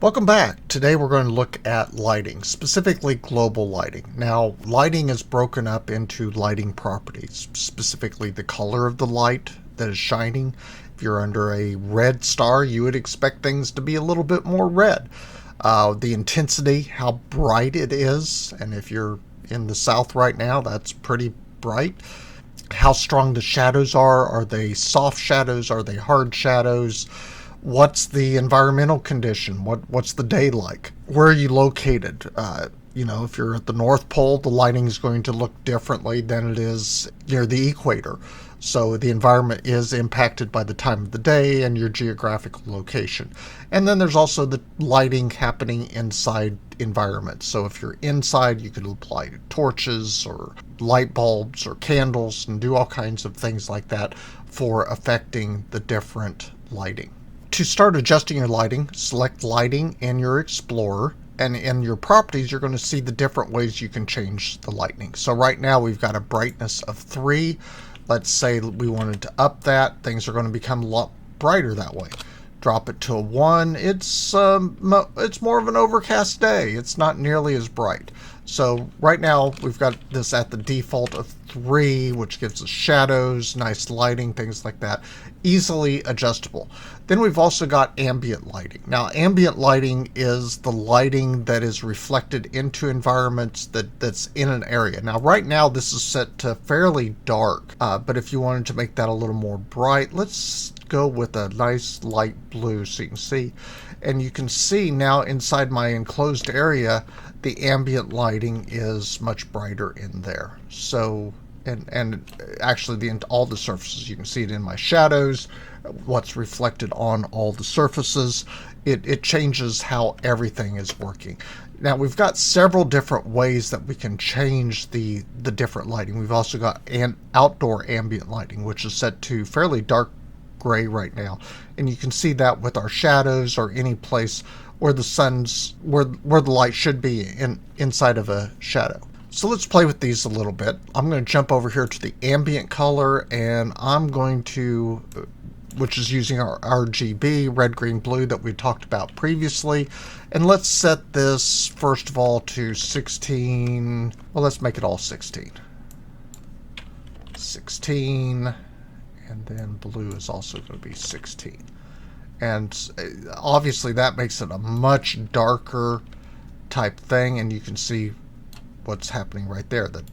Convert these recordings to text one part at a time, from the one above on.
Welcome back. Today we're going to look at lighting, specifically global lighting. Now, lighting is broken up into lighting properties, specifically the color of the light that is shining. If you're under a red star, you would expect things to be a little bit more red. The intensity, how bright it is, and if you're in the south right now, that's pretty bright. How strong the shadows are they soft shadows, are they hard shadows? What's the environmental condition? What's the day like? Where are you located? If you're at the North Pole, the lighting is going to look differently than it is near the equator. So the environment is impacted by the time of the day and your geographical location. And then there's also the lighting happening inside environments. So if you're inside, you could apply torches or light bulbs or candles and do all kinds of things like that for affecting the different lighting. To start adjusting your lighting, select Lighting in your Explorer, and in your properties you're going to see the different ways you can change the lighting. So right now we've got a brightness of 3. Let's say we wanted to up that. Things are going to become a lot brighter that way. Drop it to a 1. It's more of an overcast day. It's not nearly as bright. So right now we've got this at the default of 3, which gives us shadows, nice lighting, things like that. Easily adjustable. Then we've also got ambient lighting. Now, ambient lighting is the lighting that is reflected into environments that's in an area. Now, right now, this is set to fairly dark, but if you wanted to make that a little more bright, let's go with a nice light blue so you can see. And you can see now inside my enclosed area, the ambient lighting is much brighter in there. So, and actually all the surfaces, you can see it in my shadows, what's reflected on all the surfaces. It changes how everything is working. Now we've got several different ways that we can change the different lighting. We've also got outdoor ambient lighting, which is set to fairly dark gray right now, and you can see that with our shadows or any place where where the light should be inside of a shadow. So let's play with these a little bit. I'm going to jump over here to the ambient color, and I'm going to, which is using our RGB, red, green, blue, that we talked about previously. And let's set this, first of all, to 16. Well, let's make it all 16. 16. And then blue is also going to be 16. And obviously that makes it a much darker type thing, and you can see what's happening right there. That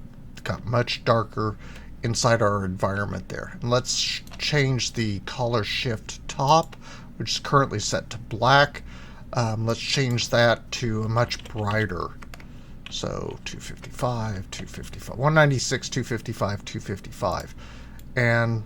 got much darker inside our environment there. And let's change the color shift top, which is currently set to black. Let's change that to a much brighter. So 255, 255, 196, 255, 255. And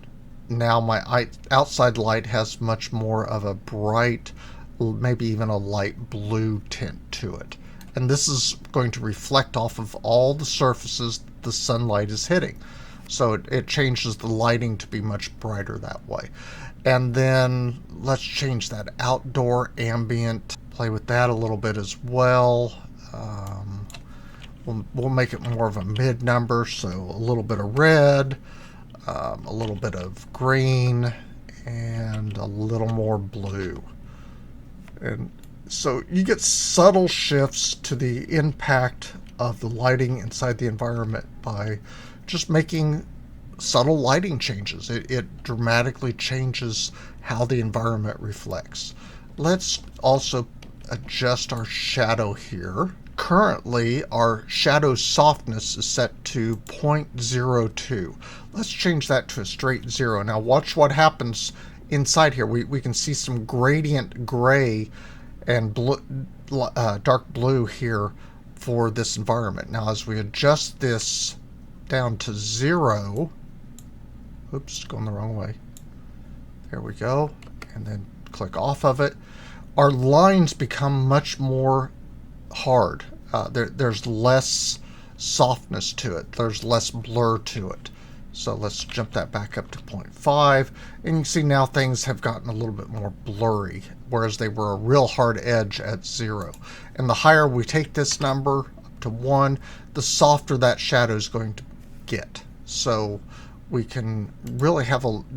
now my outside light has much more of a bright, maybe even a light blue tint to it. And this is going to reflect off of all the surfaces the sunlight is hitting. So it changes the lighting to be much brighter that way. And then let's change that outdoor ambient, play with that a little bit as well. We'll make it more of a mid number, so a little bit of red, a little bit of green, and a little more blue. And so you get subtle shifts to the impact of the lighting inside the environment by just making subtle lighting changes. It dramatically changes how the environment reflects. Let's also adjust our shadow here. Currently, our shadow softness is set to 0.02. Let's change that to a straight 0. Now watch what happens inside here. We can see some gradient gray and blue, dark blue here for this environment. Now as we adjust this down to 0, oops, going the wrong way. There we go. And then click off of it. Our lines become much more hard. There's less softness to it. There's less blur to it. So let's jump that back up to 0.5. And you can see now things have gotten a little bit more blurry, whereas they were a real hard edge at 0. And the higher we take this number up to 1, the softer that shadow is going to get. So we can really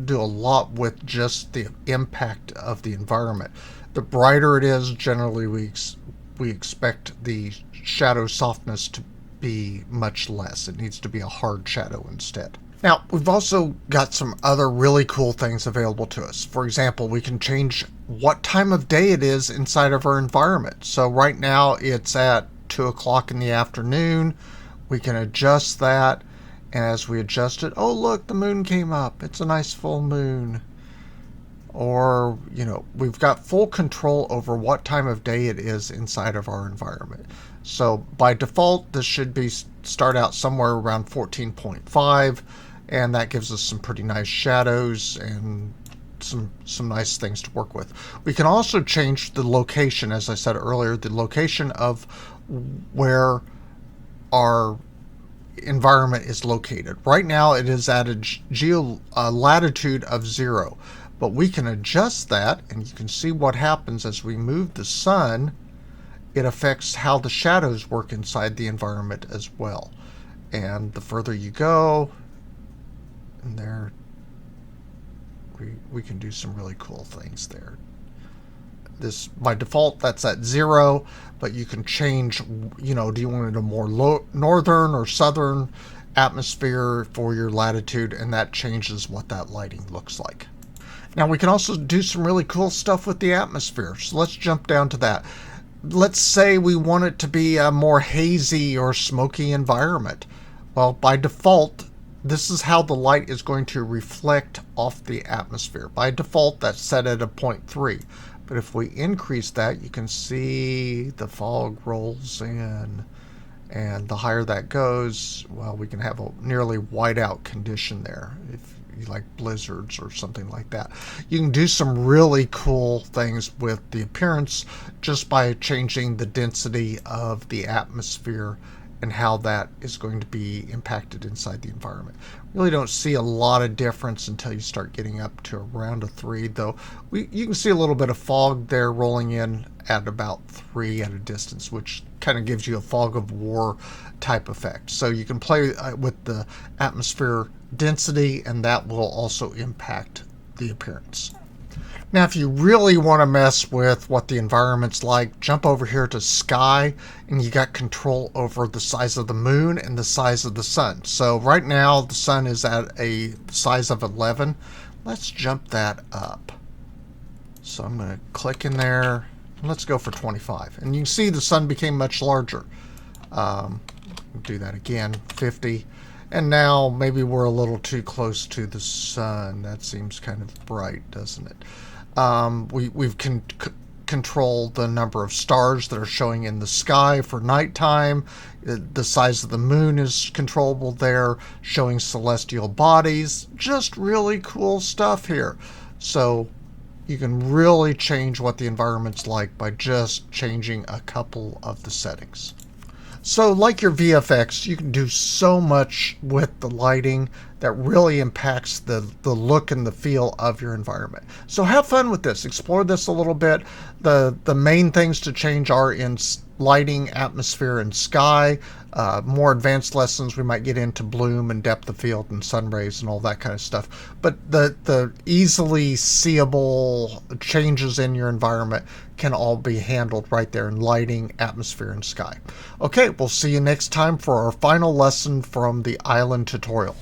do a lot with just the impact of the environment. The brighter it is, generally we expect the shadow softness to be much less. It needs to be a hard shadow instead. Now, we've also got some other really cool things available to us. For example, we can change what time of day it is inside of our environment. So right now it's at 2 o'clock in the afternoon. We can adjust that. And as we adjust it, oh look, the moon came up. It's a nice full moon. Or, we've got full control over what time of day it is inside of our environment. So by default, this should be start out somewhere around 14.5, and that gives us some pretty nice shadows and some nice things to work with. We can also change the location, as I said earlier, the location of where our environment is located. Right now it is at a latitude of 0, but we can adjust that, and you can see what happens as we move the sun. It affects how the shadows work inside the environment as well. And the further you go, and there we can do some really cool things there. This, by default, that's at 0, but you can change, do you want it a more northern or southern atmosphere for your latitude, and that changes what that lighting looks like. Now we can also do some really cool stuff with the atmosphere. So let's jump down to that. Let's say we want it to be a more hazy or smoky environment. Well, by default, this is how the light is going to reflect off the atmosphere. By default, that's set at a 0.3. But if we increase that, you can see the fog rolls in. And the higher that goes, well, we can have a nearly whiteout condition there. If you like blizzards or something like that. You can do some really cool things with the appearance just by changing the density of the atmosphere and how that is going to be impacted inside the environment. Really don't see a lot of difference until you start getting up to around a 3, though you can see a little bit of fog there rolling in at about 3 at a distance, which kind of gives you a fog of war type effect. So you can play with the atmosphere density, and that will also impact the appearance. Now, if you really want to mess with what the environment's like, jump over here to sky, and you got control over the size of the moon and the size of the sun. So right now the sun is at a size of 11. Let's jump that up. So I'm going to click in there. Let's go for 25. And you can see the sun became much larger. Do that again, 50. And now maybe we're a little too close to the sun. That seems kind of bright, doesn't it? We've controlled the number of stars that are showing in the sky for nighttime. The size of the moon is controllable there, showing celestial bodies. Just really cool stuff here. So you can really change what the environment's like by just changing a couple of the settings. So like your VFX, you can do so much with the lighting that really impacts the look and the feel of your environment. So have fun with this. Explore this a little bit. The main things to change are in lighting, atmosphere, and sky. More advanced lessons, we might get into bloom and depth of field and sun rays and all that kind of stuff. But the easily seeable changes in your environment can all be handled right there in lighting, atmosphere, and sky. Okay, we'll see you next time for our final lesson from the island tutorial.